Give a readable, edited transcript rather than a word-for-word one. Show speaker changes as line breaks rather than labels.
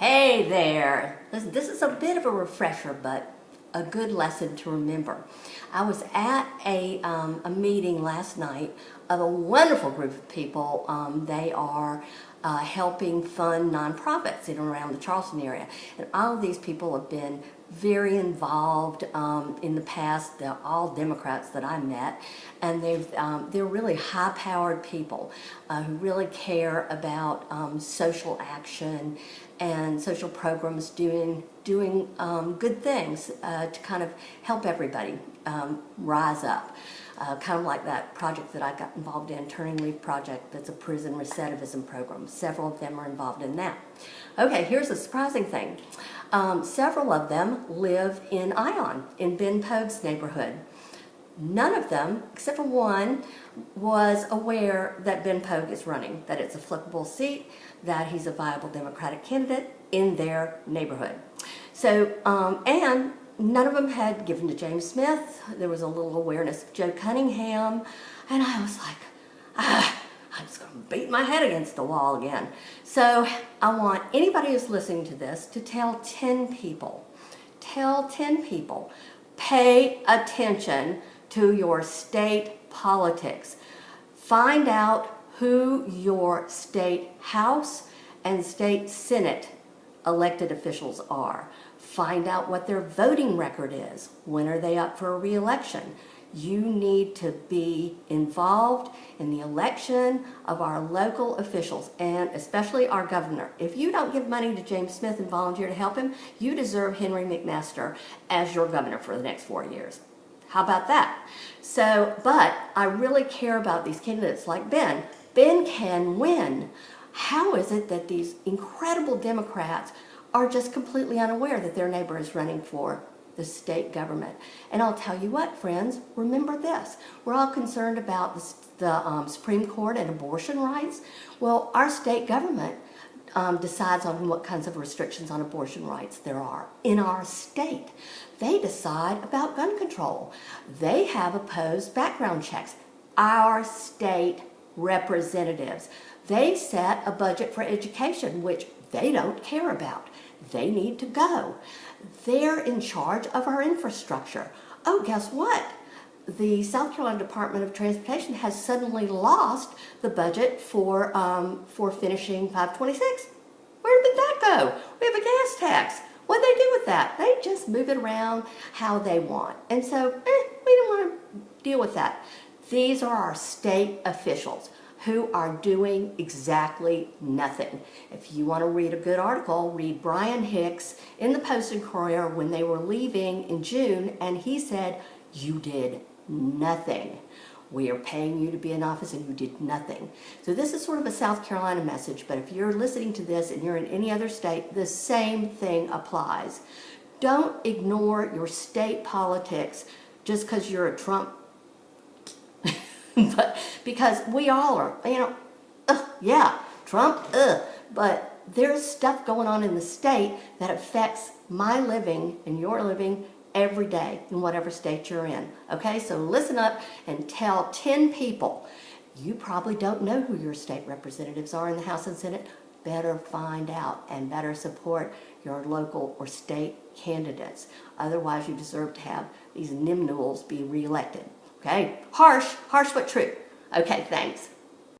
Hey there! Listen, this is a bit of a refresher, but a good lesson to remember. I was at a meeting last night of a wonderful group of people. They are helping fund nonprofits in and around the Charleston area. And all of these people have been very involved in the past. They're all Democrats that I met, and they're really high-powered people who really care about social action and social programs, doing good things to kind of help everybody rise up. Kind of like that project that I got involved in, Turning Leaf Project, that's a prison recidivism program. Several of them are involved in that. Okay, here's a surprising thing. Several of them live in Ion, in Ben Pogue's neighborhood. None of them, except for one, was aware that Ben Pogue is running, that it's a flippable seat, that he's a viable Democratic candidate in their neighborhood. So, and none of them had given to James Smith. There was a little awareness of Joe Cunningham, and I was like, I'm just going to beat my head against the wall again. So I want anybody who's listening to this to tell 10 people. Tell 10 people. Pay attention to your state politics. Find out who your state House and state Senate elected officials are. Find out what their voting record is. When are they up for a re-election? You need to be involved in the election of our local officials, and especially our governor. If you don't give money to James Smith and volunteer to help him, you deserve Henry McMaster as your governor for the next 4 years. How about that? So, but I really care about these candidates like Ben. Ben can win. How is it that these incredible Democrats are just completely unaware that their neighbor is running for the state government? And I'll tell you what, friends, remember this. We're all concerned about the Supreme Court and abortion rights. Well, our state government decides on what kinds of restrictions on abortion rights there are in our state. They decide about gun control. They have opposed background checks. Our state representatives, they set a budget for education, which they don't care about. They need to go. They're in charge of our infrastructure. Oh, guess what? The South Carolina Department of Transportation has suddenly lost the budget for finishing 526. Where did that go? We have a gas tax. What do they do with that? They just move it around how they want. And so, we don't want to deal with that. These are our state officials who are doing exactly nothing. If you want to read a good article, read Brian Hicks in the Post and Courier when they were leaving in June, and he said, you did nothing. We are paying you to be in office and you did nothing. So this is sort of a South Carolina message, but if you're listening to this and you're in any other state, the same thing applies. Don't ignore your state politics just because you're a Trump but because we all are, yeah, Trump, but there's stuff going on in the state that affects my living and your living every day in whatever state you're in. Okay, so listen up and tell 10 people. You probably don't know who your state representatives are in the House and Senate. Better find out and better support your local or state candidates. Otherwise, you deserve to have these nimnuals be reelected. Okay, harsh but true. Okay, thanks.